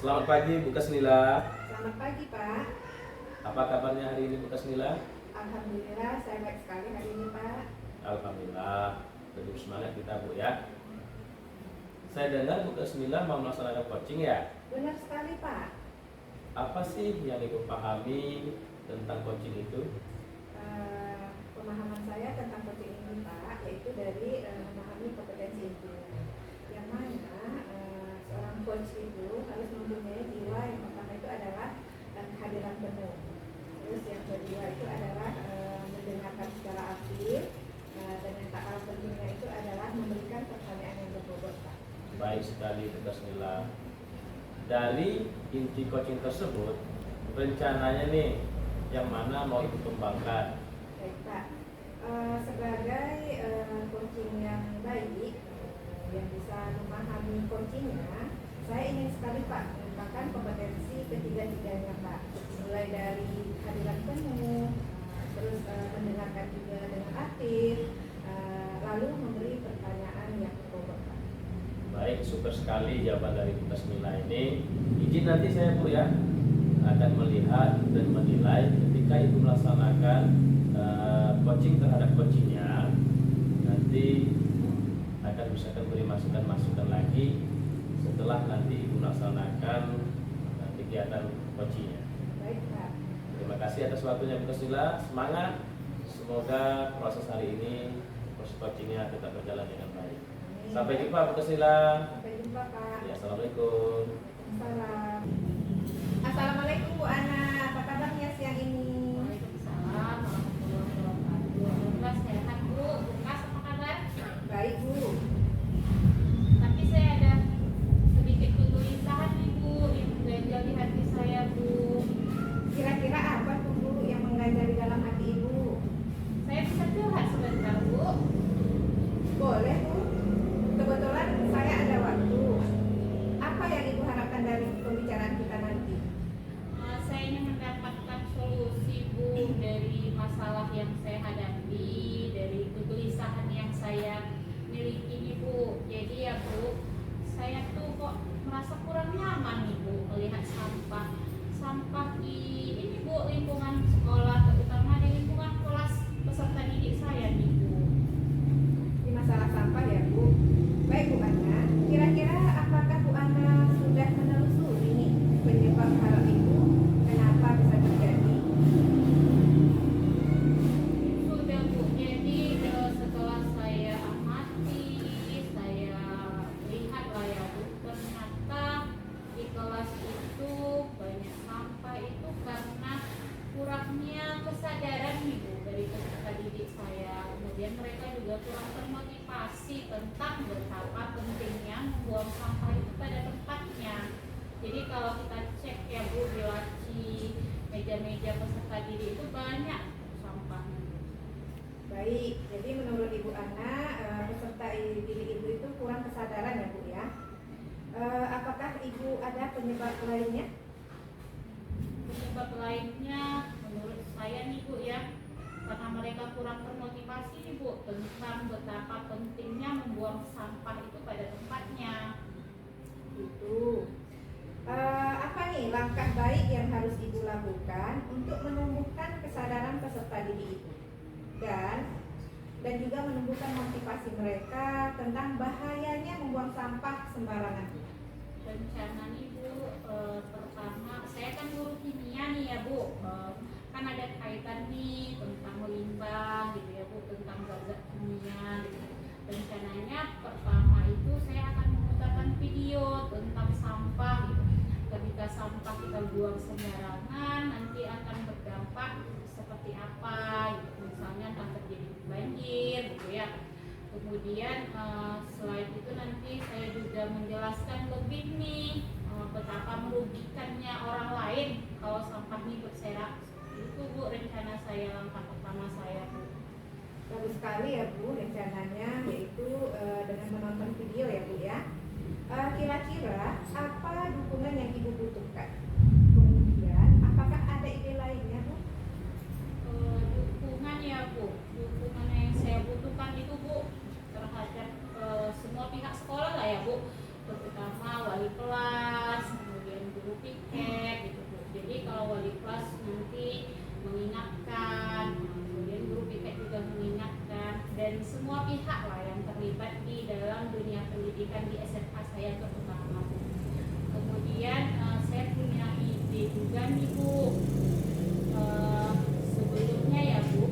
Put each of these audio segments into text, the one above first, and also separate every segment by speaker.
Speaker 1: Selamat pagi Bu Kasnila.
Speaker 2: Selamat pagi Pak.
Speaker 1: Apa kabarnya hari ini Bu Kasnila?
Speaker 2: Alhamdulillah saya baik sekali hari ini Pak.
Speaker 1: Alhamdulillah. Tetap semangat kita Bu ya. Saya dengar Bu Kasnila mau melaksanakan coaching ya?
Speaker 2: Benar sekali Pak.
Speaker 1: Apa sih yang Ibu pahami tentang coaching itu?
Speaker 2: Pemahaman saya tentang coaching ini Pak, yaitu dari memahami kompetensi itu. Yang mana seorang coach itu harus mempunyai jiwa yang pertama itu adalah kehadiran penuh. Terus yang kedua itu adalah mendengarkan secara aktif, dan yang tak kalah pentingnya itu adalah memberikan pertanyaan yang berbobot Pak.
Speaker 1: Baik sekali Bu Kasnila. Dari inti coaching tersebut, rencananya nih yang mana mau Ibu kembangkan?
Speaker 2: Baik Pak, sebagai coaching yang baik, yang bisa memahami coachingnya, saya ingin sekali Pak mengembangkan kompetensi ketiga-tiganya Pak. Mulai dari kehadiran penuh, terus mendengarkan juga dengan aktif, lalu memberi pertanyaan yang berbobot Pak.
Speaker 1: Baik, super sekali jawaban dari Bu Kasnila ini. Izin nanti saya Bu ya akan melihat dan menilai ketika Ibu melaksanakan coaching terhadap coachingnya, nanti akan bisa beri masukan-masukan lagi setelah nanti Ibu melaksanakan kegiatan coachingnya.
Speaker 2: Baik Pak.
Speaker 1: Terima kasih atas waktunya Bu Kasnila. Semangat. Semoga proses hari ini, proses coachingnya tetap berjalan dengan baik.
Speaker 2: Amin.
Speaker 1: Sampai jumpa Bu Kasnila.
Speaker 2: Sampai jumpa Pak.
Speaker 1: Ya, assalamualaikum.
Speaker 2: Salam. Assalamualaikum Bu Ana, apa kabarnya siang ini?
Speaker 3: Waalaikumsalam warahmatullahi wabarakatuh. Alhamdulillah sehat Bu. Bukas apa kabar?
Speaker 2: Baik Bu.
Speaker 3: Tapi saya ada sedikit kegelisahan nih Bu, yang mengganjal di hati saya Bu.
Speaker 2: Kira-kira apa tuh Bu yang mengganjal di dalam hati Ibu?
Speaker 3: Saya bisa curhat sebentar Bu.
Speaker 2: Boleh Bu. Kebetulan saya ada waktu. Apa yang Ibu harapkan dari pembicaraan kita nanti?
Speaker 3: Saya ingin mendapatkan solusi Bu dari masalah yang saya hadapi, dari kegelisahan yang saya miliki nih Bu. Jadi ya Bu, saya tuh kok merasa kurang nyaman nih Bu melihat sampah di ini Bu, lingkungan sekolah, terutama di lingkungan kelas peserta didik saya nih Bu.
Speaker 2: Di masalah sampah ya Bu. Baik Bu Ana, kira-kira apakah Bu Ana sudah menelusuri nih penyebab hal itu? Kenapa bisa terjadi?
Speaker 3: Sudah Bu, jadi setelah saya amati, saya lihat lah ya Bu, ternyata di kelas itu banyak sampah itu karena kurangnya kesadaran nih Bu dari peserta didik saya. Kemudian mereka juga kurang termotivasi tentang betapa pentingnya membuang sampah itu pada tempatnya. Jadi kalau kita cek ya Bu, di laci meja-meja peserta didik itu banyak sampahnya.
Speaker 2: Baik, jadi menurut Ibu Ana, peserta didik Ibu itu kurang kesadaran ya Bu ya. Apakah Ibu ada penyebab lainnya?
Speaker 3: Penyebab lainnya menurut saya nih Bu ya, karena mereka kurang termotivasi nih Bu tentang betapa pentingnya membuang sampah itu pada tempatnya.
Speaker 2: Itu. Apa nih langkah baik yang harus Ibu lakukan untuk menumbuhkan kesadaran peserta didik itu? Dan juga menumbuhkan motivasi mereka tentang bahayanya membuang sampah sembarangan.
Speaker 3: Rencana nih Bu, pertama saya kan guru kimia nih ya Bu, kan ada kaitan nih tentang limbah gitu ya Bu, tentang zat kimia gitu. Rencananya pertama itu saya akan memutarkan video tentang sampah gitu. Ketika sampah kita buang sembarangan nanti akan berdampak seperti apa gitu. Misalnya akan terjadi banjir gitu ya. Kemudian selain itu nanti saya juga menjelaskan lebih nih betapa merugikannya orang lain kalau sampah ini berserak. Itu Bu rencana saya, langkah pertama saya Bu.
Speaker 2: Bagus sekali ya Bu rencananya, yaitu dengan menonton video ya Bu ya. Kira-kira apa dukungan yang Ibu butuhkan? Kemudian apakah ada ide lainnya Bu?
Speaker 3: Dukungan ya Bu, dukungan yang saya butuhkan itu Bu terhadap semua pihak sekolah lah ya Bu, terutama wali kelas, kemudian pihak lah yang terlibat di dalam dunia pendidikan di SMA saya terutama. Kemudian saya punya ide juga nih Bu. Sebelumnya ya Bu,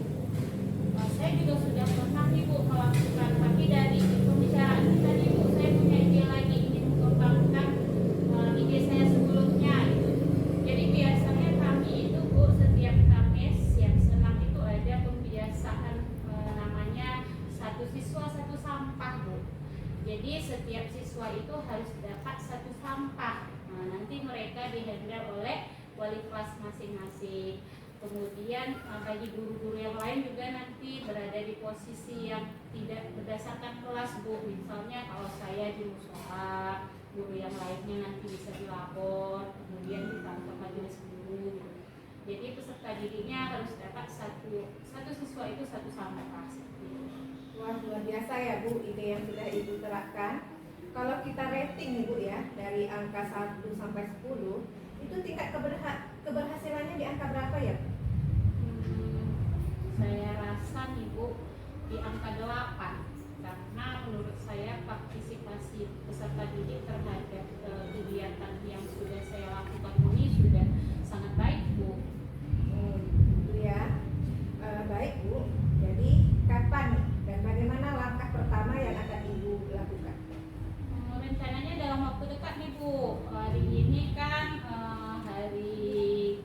Speaker 3: saya juga sudah pernah nih Bu melakukan, tapi dari pembicaraan kita nih Bu, saya punya ide lagi ingin mengembangkan ide saya sebelumnya itu. Jadi biasanya kami itu Bu, setiap Kamis yang senang itu ada pembiasaan namanya satu siswa satu sampah Bu. Jadi setiap siswa itu harus dapat satu sampah. Nah, nanti mereka dihandle oleh wali kelas masing-masing. Kemudian bagi guru-guru yang lain juga nanti berada di posisi yang tidak berdasarkan kelas Bu. Misalnya kalau saya di musola, guru yang lainnya nanti bisa dilapor, kemudian di kantor majelis guru gitu. Jadi peserta didiknya harus dapat satu siswa itu satu sampah.
Speaker 2: Wah, luar biasa ya Bu, ide yang sudah Ibu terapkan. Kalau kita rating Ibu ya, dari angka 1 sampai 10, itu tingkat keberhasilannya di angka berapa ya?
Speaker 3: Saya rasa nih Bu, di angka 8. Karena menurut saya partisipasi peserta didik terhadap kegiatan yang sudah saya lakukan ini sudah sangat baik Bu.
Speaker 2: Itu ya. Baik Bu, jadi kapan dan bagaimana langkah pertama yang akan Ibu lakukan?
Speaker 3: Rencananya dalam waktu dekat nih Bu. Hari ini kan hari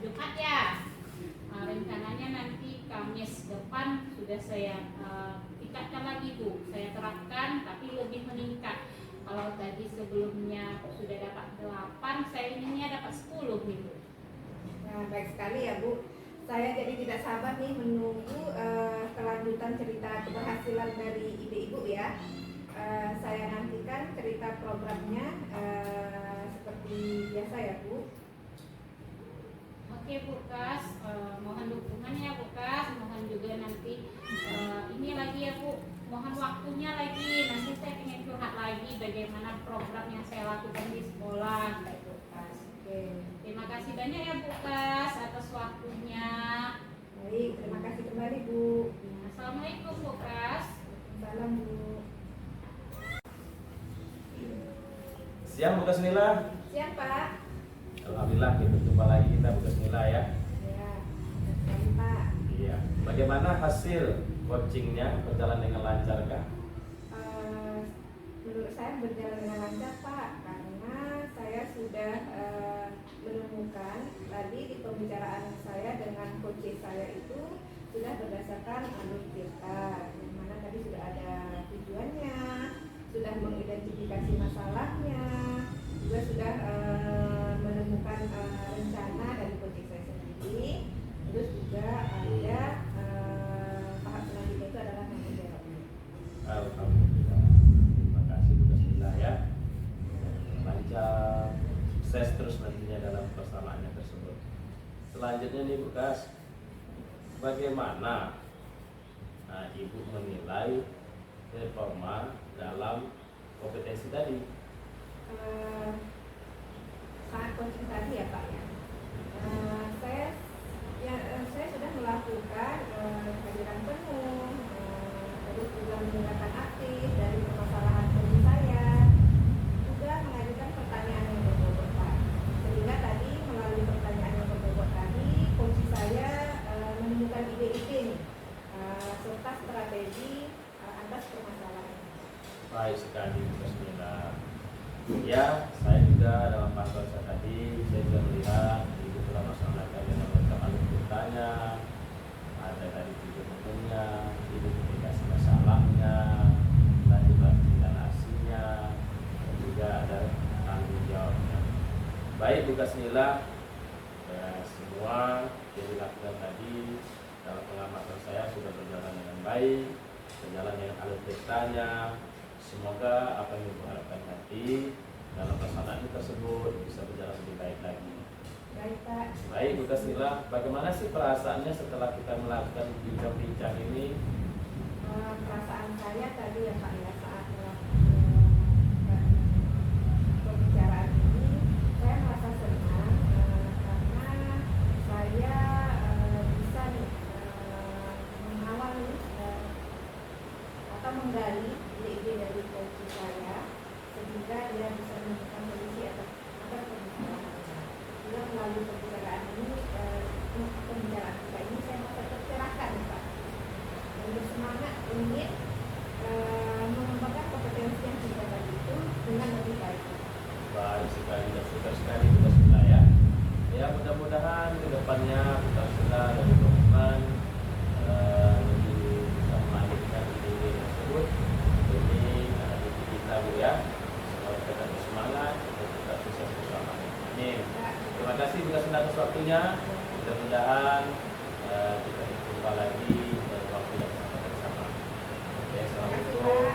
Speaker 3: Jumat ya. Rencananya nanti Kamis depan sudah saya tingkatkan lagi Bu. Saya terapkan tapi lebih meningkat. Kalau tadi sebelumnya sudah dapat 8, saya inginnya dapat 10 nih Bu.
Speaker 2: Nah, baik sekali ya Bu. Saya jadi tidak sabar nih menunggu kelanjutan cerita keberhasilan dari ide Ibu ya. Saya nantikan cerita programnya seperti biasa ya Bu.
Speaker 3: Oke Bu Kas, mohon dukungannya Bu Kas, mohon juga nanti ini lagi ya Bu, mohon waktunya lagi, nanti saya ingin curhat lagi bagaimana program yang saya lakukan di sekolah Bu Kas.
Speaker 2: Oke.
Speaker 3: Terima kasih banyak ya Bu Kas atas waktunya.
Speaker 2: Baik, terima kasih kembali Bu.
Speaker 3: Assalamualaikum Bu Kas.
Speaker 2: Salam Bu.
Speaker 1: Siang Bu Kasmila.
Speaker 2: Siang Pak.
Speaker 1: Alhamdulillah kita jumpa lagi kita Bu Kasmila ya.
Speaker 2: Ya, sekali Pak.
Speaker 1: Iya. Bagaimana hasil coachingnya, berjalan dengan lancar kah?
Speaker 2: Menurut saya berjalan dengan lancar Pak, karena saya sudah menemukan tadi di pembicaraan saya dengan coach saya itu sudah berdasarkan alur cerita, di mana tadi sudah ada tujuannya, sudah mengidentifikasi masalahnya, juga sudah menemukan rencana dari coach saya sendiri, terus juga ada tahap selanjutnya itu adalah tanggung jawabnya.
Speaker 1: Alhamdulillah. Terima kasih Bu Kasmila ya. Lancar, sukses terus nantinya dalam persamaannya tersebut. Selanjutnya nih Bu Kas, bagaimana Ibu menilai performa dalam kompetensi tadi?
Speaker 2: Saat coaching tadi ya Pak ya, saya sudah melakukan kehadiran penuh, terus juga mendengarkan aktif dari permasalahan coaching saya, juga mengajukan pertanyaan yang berbobot Pak. Sehingga tadi melalui pertanyaan yang berbobot tadi, coaching saya menemukan ide-ide serta strategi atas permasalahan.
Speaker 1: Baik sekali Bu Kasmila. Ya, saya juga dalam pantauan saya tadi, saya juga melihat Ibu telah melaksanakan yang namanya alur ceritanya, ada tadi tujuan umumnya, identifikasi masalahnya, dan juga tindakannya, dan juga ada tanggung jawabnya. Baik Bu Kasmila, semua yang dilakukan tadi dalam pengamatan saya sudah berjalan dengan baik, berjalan dengan alur ceritanya. Semoga apa yang Ibu harapkan nanti dalam pelaksanaan tersebut bisa berjalan lebih baik lagi.
Speaker 2: Baik Pak.
Speaker 1: Baik Bu Kasmila, bagaimana sih perasaannya setelah kita melakukan bincang-bincang ini?
Speaker 2: Perasaan saya tadi ya Pak ya, saat melakukan pembicaraan ini, saya merasa senang karena saya bisa mengawal atau menggali ide-ide dari coach saya sehingga dia bisa menemukan solusi atas permasalahannya. Juga melalui pembicaraan ini, pembicaraan kita ini saya merasa tercerahkan, Pak, dan bersemangat ingin mengembangkan kompetensi yang kita tadi itu dengan lebih baik.
Speaker 1: Baik sekali dan super sekali tugas kita ya. Ya mudah-mudahan kedepannya tugas kita dan teman-teman lebih bisa melanjutkan ide tersebut. Ini di kita Bu ya. Semoga kita bersemangat untuk kita sukses bersama. Amin. Terima kasih juga atas waktunya. Mudah-mudahan kita berjumpa lagi dan waktu yang bersama. Oke, assalamualaikum.